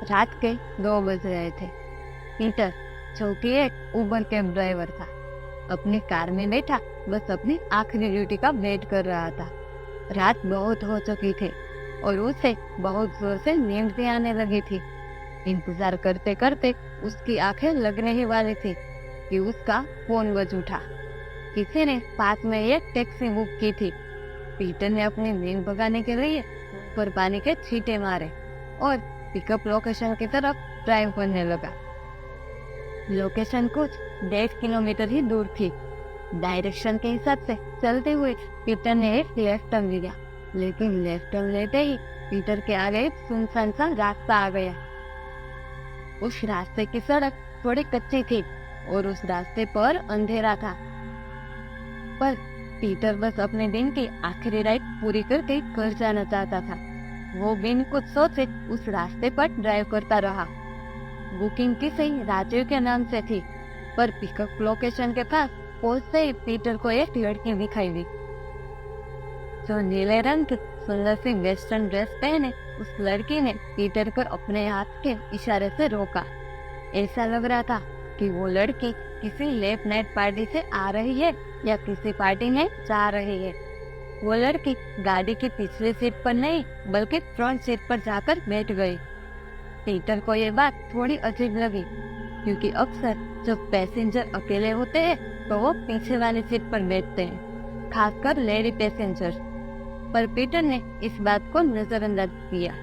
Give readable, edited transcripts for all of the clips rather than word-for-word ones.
रात के 2 बज रहे थे। पीटर, जो कि एक उबर कैब ड्राइवर था, अपनी कार में बैठा बस अपनी आखिरी ड्यूटी का वेट कर रहा था। रात बहुत हो चुकी थी और उसे बहुत जोर से नींद भी आने लगी थी। इंतजार करते करते उसकी आंखें लगने ही वाली थी कि उसका फोन बज उठा। किसी ने पास में एक टैक्सी बुक की थी। पीटर ने अपनी नींद भगाने के लिए ऊपर पानी के छींटे मारे और पिकअप लोकेशन की तरफ ड्राइव करने लगा। लोकेशन कुछ 1.5 किलोमीटर ही दूर थी। डायरेक्शन के हिसाब से चलते हुए पीटर ने एक लेफ्ट टर्न लिया, लेकिन लेफ्ट टर्न लेते ही पीटर के आगे एक सुनसान सा रास्ता आ गया। उस रास्ते की सड़क थोड़ी कच्ची थी और उस रास्ते पर अंधेरा था, पर पीटर बस अपने दिन की आखिरी राइड पूरी करके घर जाना चाहता था। वो बिन कुछ सोचे उस रास्ते पर ड्राइव करता रहा। बुकिंग किसी राजीव के नाम से थी, पर पिकअप लोकेशन के पास पहुंचते ही पीटर को एक लड़की दिखाई दी, जो नीले रंग की सुंदर सी वेस्टर्न ड्रेस पहने। उस लड़की ने पीटर को अपने हाथ के इशारे से रोका। ऐसा लग रहा था कि वो लड़की किसी लेट नाइट पार्टी से आ रही है या किसी पार्टी में जा रही है। वो लड़की गाड़ी की पिछली सीट पर नहीं बल्कि फ्रंट सीट पर जाकर बैठ गई। पीटर को ये बात थोड़ी अजीब लगी, क्योंकि अक्सर जब पैसेंजर अकेले होते हैं तो वो पीछे वाली सीट पर बैठते हैं, खासकर लेडी पैसेंजर। पर पीटर ने इस बात को नजरअंदाज किया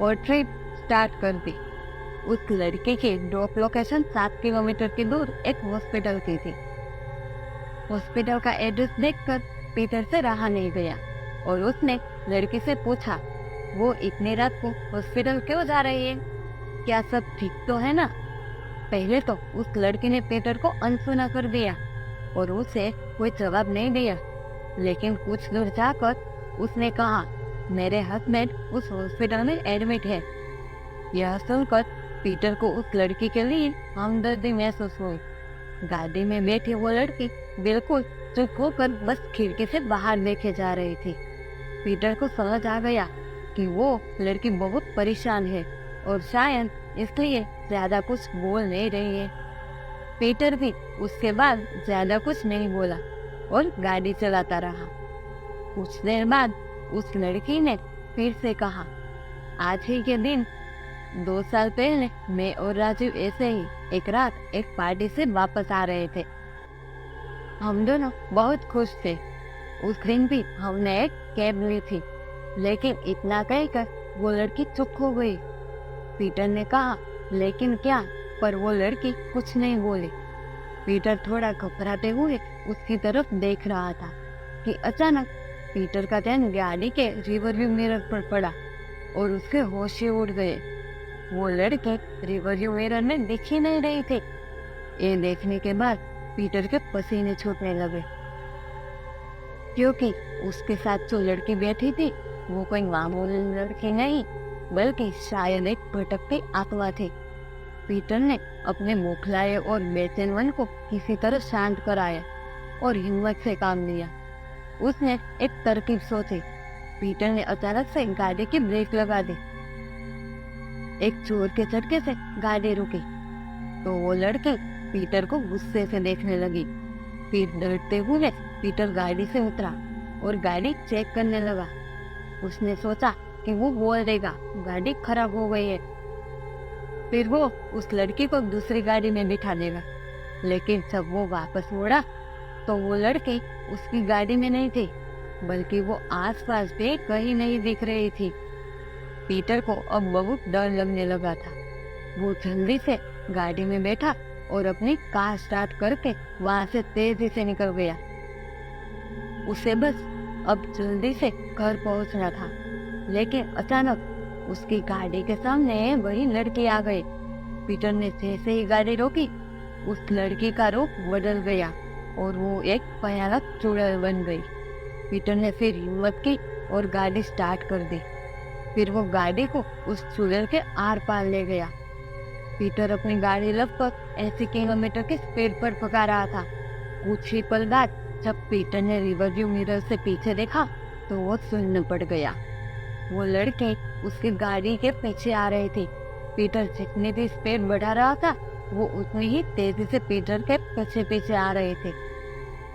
और ट्रिप स्टार्ट कर दी। उस लड़की की ड्रॉप लोकेशन 7 किलोमीटर की दूर एक हॉस्पिटल की थी। हॉस्पिटल का एड्रेस देखकर पीटर से रहा नहीं गया और उसने लड़की से पूछा, वो इतनी रात को हॉस्पिटल क्यों जा रही है? क्या सब ठीक तो है ना? पहले तो उस लड़की ने पीटर को अनसुना कर दिया और उसे कोई जवाब नहीं दिया, लेकिन कुछ दूर जाकर उसने कहा, मेरे हस्बैंड उस हॉस्पिटल में एडमिट है। यह सुनकर पीटर को उस लड़की के लिए हमदर्दी महसूस हुई। गाड़ी में बैठी वो लड़की बिल्कुल चुप होकर बस खिड़की से बाहर देखे जा रही थी। पीटर को समझ आ गया कि वो लड़की बहुत परेशान है और शायद इसलिए ज्यादा कुछ बोल नहीं रही है। पीटर भी उसके बाद ज्यादा कुछ नहीं बोला और गाड़ी चलाता रहा। कुछ देर बाद उस लड़की ने फिर से कहा, आज ही के दिन 2 साल पहले मैं और राजीव ऐसे ही एक रात एक पार्टी से वापस आ रहे थे। हम दोनों बहुत खुश थे। उस दिन भी हमने एक कैब ली थी, लेकिन इतना कहकर वो लड़की चुप हो गई। पीटर ने कहा, लेकिन क्या? पर वो लड़की कुछ नहीं बोली। पीटर थोड़ा घबराते हुए उसकी तरफ देख रहा था कि अचानक पीटर का ध्यान गाड़ी के रिवरव्यू मिरर पर पड़ा और उसके होश ही उड़ गए। वो लड़के रिवरव्यू मिरर में दिख ही नहीं रही थी। ये देखने के बाद पीटर के पसीने छूटने लगे, क्योंकि उसके साथ जो लड़की बैठी थी वो कोई मामूली लड़की नहीं बल्कि शायद एक भटकती आत्मा थी। पीटर ने अपने बौखलाए और बेचैन मन को किसी तरह शांत कराया और हिम्मत से काम लिया। उसने एक तरकीब सोची। पीटर ने अचानक से गाड़ी की ब्रेक लगा दी। एक जोर के झटके से गाड़ी रुकी तो वो लड़की पीटर को गुस्से से देखने लगी। फिर डरते हुए पीटर गाड़ी से उतरा और गाड़ी चेक करने लगा। उसने सोचा कि वो बोल देगा गाड़ी खराब हो गई है, फिर वो उस लड़की को दूसरी गाड़ी में बिठा देगा। लेकिन जब वो वापस मुड़ा तो वो लड़की उसकी गाड़ी में नहीं थी, बल्कि वो आसपास भी कहीं नहीं दिख रही थी। पीटर को अब बहुत डर लगने लगा था। वो जल्दी से गाड़ी में बैठा और अपनी कार स्टार्ट करके वहां से तेजी से निकल गया। उसे बस अब जल्दी से घर पहुंचना था, लेकिन अचानक उसकी गाड़ी के सामने वही लड़की आ गई। पीटर ने जैसे ही गाड़ी रोकी, उस लड़की का रूप बदल गया और वो एक भयानक चुड़ैल बन गई। पीटर ने फिर हिम्मत की और गाड़ी स्टार्ट कर दी। फिर वो गाड़ी को उस चुड़ैल के आर पार ले गया। पीटर अपनी गाड़ी लगभग 80 किलोमीटर की स्पीड पर भगा रहा था। कुछ ही पल बाद जब पीटर ने रिवरव्यू मिरर से पीछे देखा तो वो सुन्न पड़ गया। वो लड़के उसकी गाड़ी के पीछे आ रहे थे। पीटर जितनी भी स्पीड बढ़ा रहा था, वो उतनी ही तेजी से पीटर के पीछे पीछे आ रहे थे।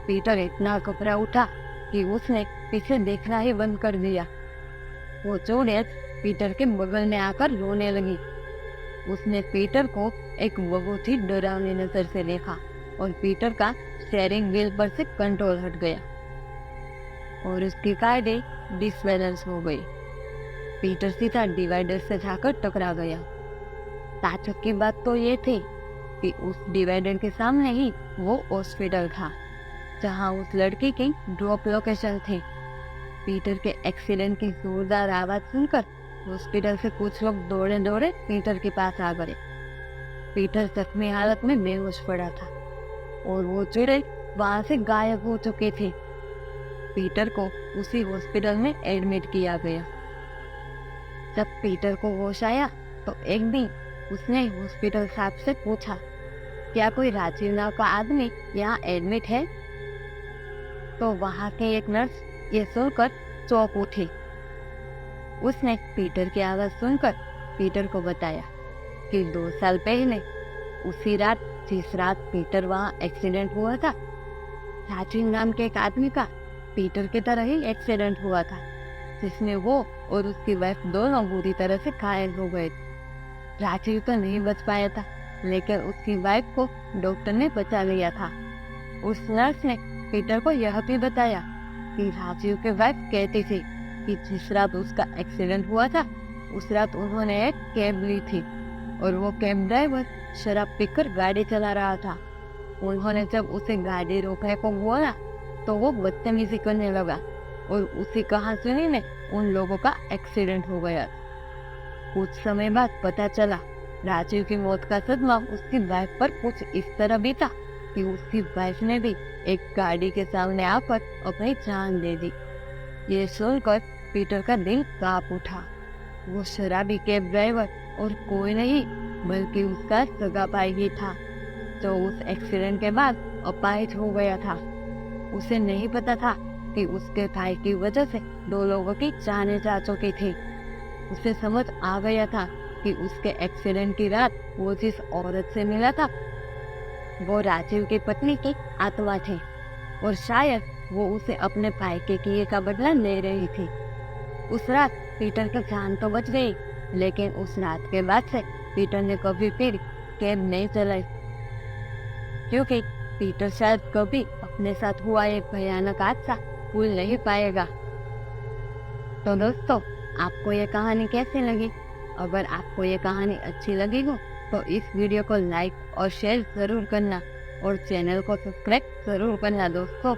पीटर इतना घबरा उठा कि उसने पीछे देखना ही बंद कर दिया। वो चोड़ैल पीटर के बगल में आकर रोने लगी। उसने पीटर को एक बहुत ही डरावनी नजर से देखा और पीटर का स्टीयरिंग व्हील पर से कंट्रोल हट गया और उसकी गाड़ी डिसबैलेंस हो गई। पीटर सीधा डिवाइडर से जाकर टकरा गया। ताज्जुब की बात तो ये थी कि उस डिवाइडर के सामने ही वो हॉस्पिटल था जहां उस लड़की की ड्रॉप लोकेशन थी। पीटर के एक्सीडेंट की जोरदार आवाज सुनकर हॉस्पिटल से कुछ लोग दौड़े दौड़े पीटर के पास आ गए। पीटर जख्मी हालत में बेहोश पड़ा था और वो चोड़ैल वहां से गायब हो चुके थे। पीटर को उसी हॉस्पिटल में एडमिट किया गया। जब पीटर को होश आया तो एक दिन उसने हॉस्पिटल स्टाफ से पूछा, क्या कोई राजीव नाम का आदमी यहाँ एडमिट है? तो वहां के एक नर्स ये सुनकर चौंक उठी। उसने पीटर की आवाज सुनकर पीटर को बताया कि 2 साल पहले उसी रात जिस रात पीटर वहाँ एक्सीडेंट हुआ था, राजीव नाम के एक आदमी का पीटर की तरह ही एक्सीडेंट हुआ था, जिसमें वो और उसकी वाइफ दोनों बुरी तरह से घायल हो गए। राजीव तो नहीं बच पाया था, लेकिन उसकी वाइफ को डॉक्टर ने बचा लिया था। उस नर्स ने पीटर को यह भी बताया कि राजीव की वाइफ कहती थी कि जिस रात उसका एक्सीडेंट हुआ था, उस रात उन्होंने एक कैब ली थी और वो कैब ड्राइवर शराब पीकर गाड़ी चला रहा था। उन्होंने जब उसे गाड़ी रोकने को बोला तो वो बदतमीजी करने लगा और उसी कहासुनी में उन लोगों का एक्सीडेंट हो गया। कुछ समय बाद पता चला राजीव की मौत का सदमा उसकी वाइफ पर कुछ इस तरह बीता कि उसकी वाइफ ने भी एक गाड़ी के सामने आकर अपनी जान दे दी। ये सुनकर पीटर का दिल कांप उठा। वो शराबी कैब ड्राइवर और कोई नहीं बल्कि उसका सगा भाई ही था, जो उस एक्सीडेंट के बाद अपाहिज हो गया था। उसे नहीं पता था कि उसके भाई की वजह से 2 लोगों की जानें जा चुकी थी। उसे समझ आ गया था कि उसके एक्सीडेंट की रात वो जिस औरत से मिला था, वो राजीव की पत्नी की आत्मा थी और शायद वो उसे अपने भाई के किए का बदला ले रही थी। उस रात पीटर की जान तो बच गई, लेकिन उस रात के बाद से पीटर ने कभी फिर कैब नहीं चलाई, क्योंकि पीटर शायद कभी अपने साथ हुआ एक भयानक हादसा भूल नहीं पाएगा। तो दोस्तों, आपको ये कहानी कैसी लगी? अगर आपको ये कहानी अच्छी लगी हो तो इस वीडियो को लाइक और शेयर जरूर करना और चैनल को सब्सक्राइब जरूर करना दोस्तों।